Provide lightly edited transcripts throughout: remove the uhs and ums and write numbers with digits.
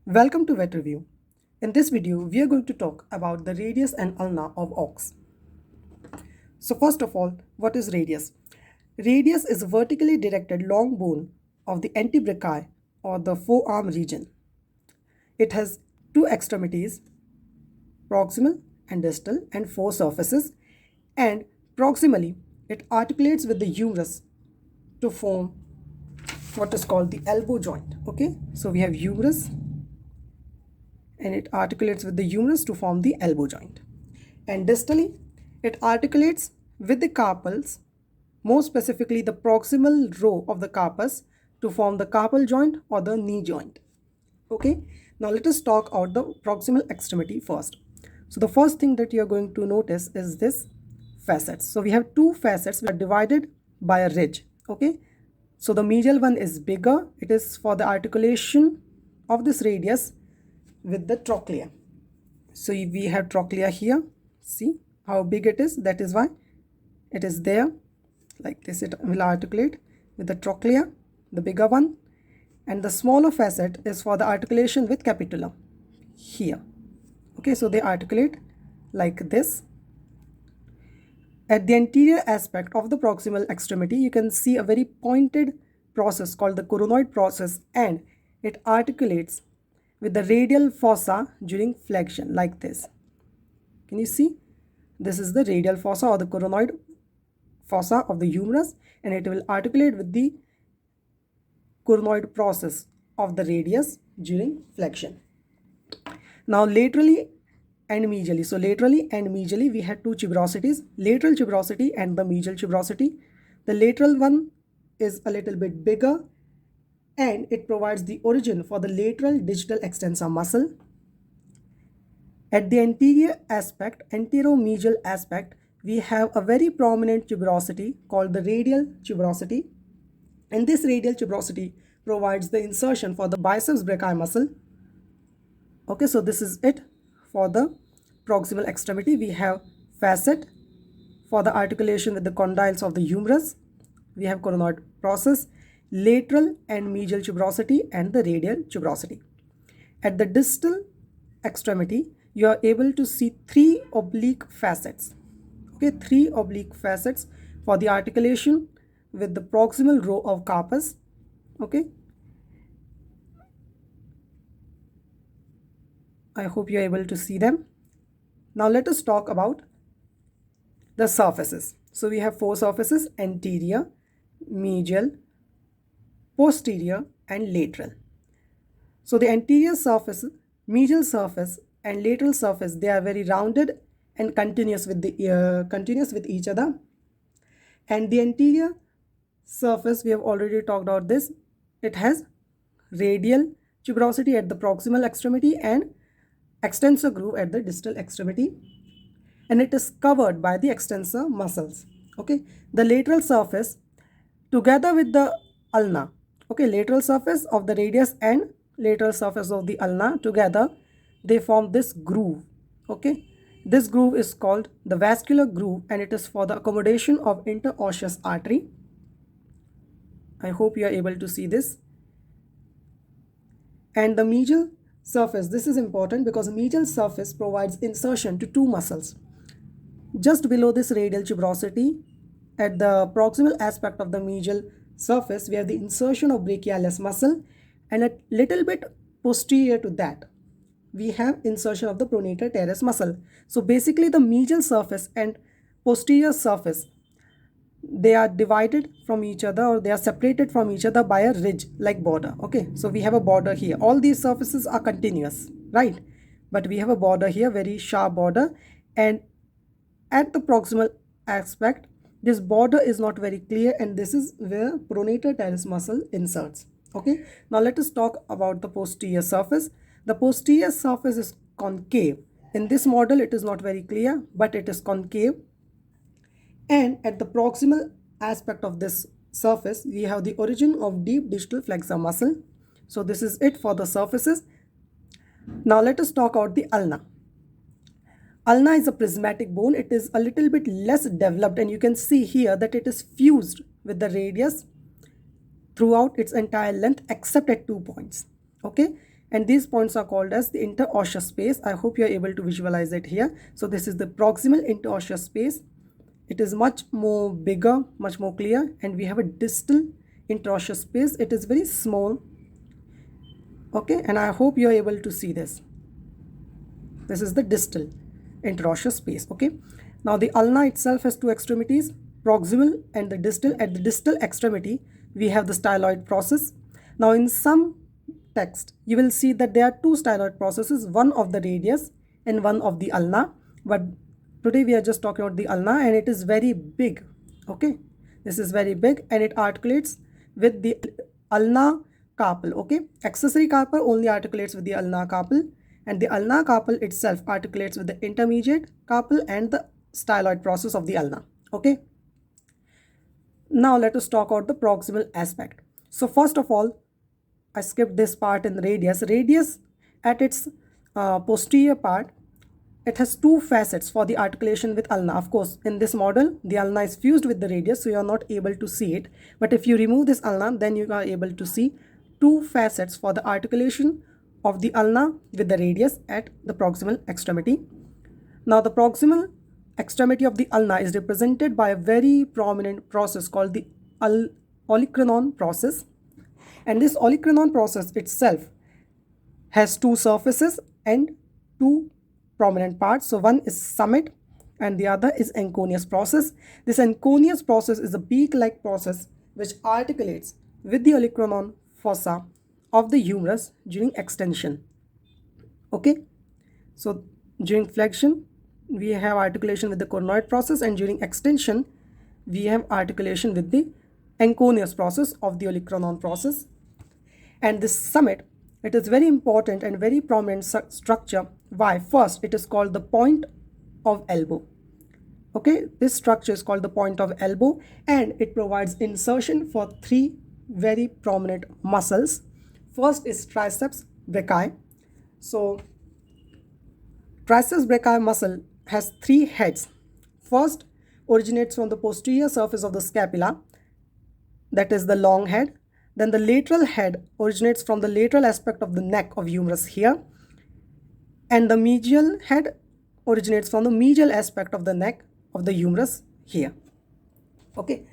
Welcome to Vet Review. In this video, we are going to talk about the radius and ulna of ox. So first of all, what is radius? Radius is a vertically directed long bone of the antebrachial or the forearm region. It has two extremities, proximal and distal, and four surfaces, and proximally it articulates with the humerus to form what is called the elbow joint. Okay, so we have humerus and it articulates with the humerus to form the elbow joint. And distally, it articulates with the carpals, more specifically the proximal row of the carpus, to form the carpal joint or the knee joint. Okay, now let us talk about the proximal extremity first. So the first thing that you are going to notice is this facets. So we have two facets which are divided by a ridge. Okay, so the medial one is bigger. It is for the articulation of this radius with the trochlea. So we have trochlea here. See how big it is. That is why it is there like this. It will articulate with the trochlea, the bigger one, and the smaller facet is for the articulation with capitula here. Okay, so they articulate like this. At the anterior aspect of the proximal extremity, you can see a very pointed process called the coronoid process, and it articulates with the radial fossa during flexion like this. Can you see? This is the radial fossa or the coronoid fossa of the humerus, and it will articulate with the coronoid process of the radius during flexion. Now laterally and medially. So laterally and medially we had two tuberosities, lateral tuberosity and the medial tuberosity. The lateral one is a little bit bigger and it provides the origin for the lateral digital extensor muscle. At the anterior aspect, anteromedial aspect, we have a very prominent tuberosity called the radial tuberosity, and this radial tuberosity provides the insertion for the biceps brachii muscle. Okay, so this is it for the proximal extremity. We have facet for the articulation with the condyles of the humerus. We have coronoid process, lateral and medial tuberosity, and the radial tuberosity. At the distal extremity, you are able to see three oblique facets. Okay, three oblique facets for the articulation with the proximal row of carpus. Okay, I hope you are able to see them. Now let us talk about the surfaces. So we have four surfaces: anterior, medial, posterior, and lateral. So the anterior surface, medial surface, and lateral surface, they are very rounded and continuous with each other. And the anterior surface, we have already talked about this. It has radial tuberosity at the proximal extremity and extensor groove at the distal extremity, and it is covered by the extensor muscles. Okay, the lateral surface together with the ulna, okay, lateral surface of the radius and lateral surface of the ulna together, they form this groove. Okay, this groove is called the vascular groove, and it is for the accommodation of interosseous artery. I hope you are able to see this. And the medial surface, this is important because medial surface provides insertion to two muscles. Just below this radial tuberosity, at the proximal aspect of the medial surface, we have the insertion of brachialis muscle, and a little bit posterior to that, we have insertion of the pronator teres muscle. So basically the medial surface and posterior surface, they are divided from each other, or they are separated from each other by a ridge like border. Okay, so we have a border here. All these surfaces are continuous, right? But we have a border here, very sharp border, and at the proximal aspect, this border is not very clear, and this is where pronator teres muscle inserts. Okay, now let us talk about the posterior surface. The posterior surface is concave. In this model, it is not very clear, but it is concave. And at the proximal aspect of this surface, we have the origin of deep distal flexor muscle. So this is it for the surfaces. Now let us talk about the ulna. Ulna is a prismatic bone. It is a little bit less developed, and you can see here that it is fused with the radius throughout its entire length except at 2 points. Okay, and these points are called as the interosseous space. I hope you are able to visualize it here. So this is the proximal interosseous space. It is much more bigger, much more clear, and we have a distal interosseous space. It is very small. Okay, and I hope you are able to see this. This is the distal interosseous space. Okay, now the ulna itself has two extremities, proximal and the distal. At the distal extremity we have the styloid process. Now in some text you will see that there are two styloid processes, one of the radius and one of the ulna, but today we are just talking about the ulna, and it is very big. Okay, this is very big and it articulates with the ulna carpal. Okay, accessory carpal only articulates with the ulna carpal, and the ulna carpal itself articulates with the intermediate carpal and the styloid process of the ulna. Okay, now let us talk about the proximal aspect. So first of all, I skipped this part in the radius. Radius at its posterior part, it has two facets for the articulation with ulna. Of course, in this model, the ulna is fused with the radius, so you are not able to see it. But if you remove this ulna, then you are able to see two facets for the articulation of the ulna with the radius at the proximal extremity. Now, the proximal extremity of the ulna is represented by a very prominent process called the olecranon process. And this olecranon process itself has two surfaces and two prominent parts. So one is summit and the other is anconeus process. This anconeus process is a beak-like process which articulates with the olecranon fossa of the humerus during extension. Okay, so during flexion we have articulation with the coronoid process, and during extension we have articulation with the anconeus process of the olecranon process. And this summit, it is very important and very prominent structure. Why? First, it is called the point of elbow. Okay, this structure is called the point of elbow, and it provides insertion for three very prominent muscles. First is triceps brachii. So triceps brachii muscle has three heads. First originates from the posterior surface of the scapula, that is the long head. Then the lateral head originates from the lateral aspect of the neck of humerus here, and the medial head originates from the medial aspect of the neck of the humerus here. Okay,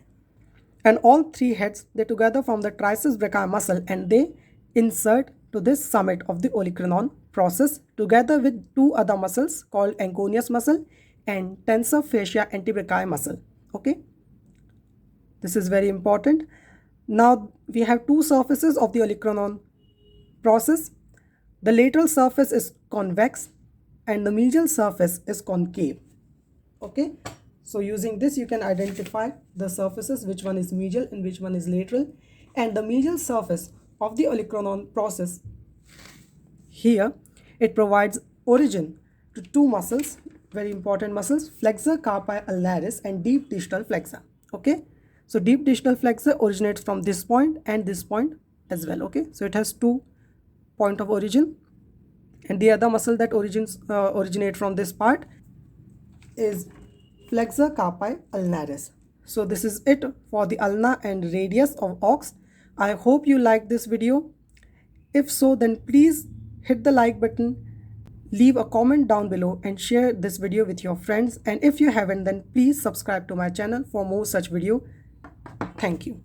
and all three heads, they together form the triceps brachii muscle, and they insert to this summit of the olecranon process together with two other muscles called anconeus muscle and tensor fascia antebrachii muscle. Okay, this is very important. Now we have two surfaces of the olecranon process. The lateral surface is convex and the medial surface is concave. Okay, so using this you can identify the surfaces, which one is medial and which one is lateral. And the medial surface of the olecranon process here, it provides origin to two muscles, very important muscles, flexor carpi ulnaris and deep distal flexor. Okay, so deep distal flexor originates from this point and this point as well. Okay, so it has two point of origin, and the other muscle that originate from this part is flexor carpi ulnaris. So this is it for the ulna and radius of ox. I hope you like this video. If so, then please hit the like button, leave a comment down below and share this video with your friends. And if you haven't, then please subscribe to my channel for more such video. Thank you.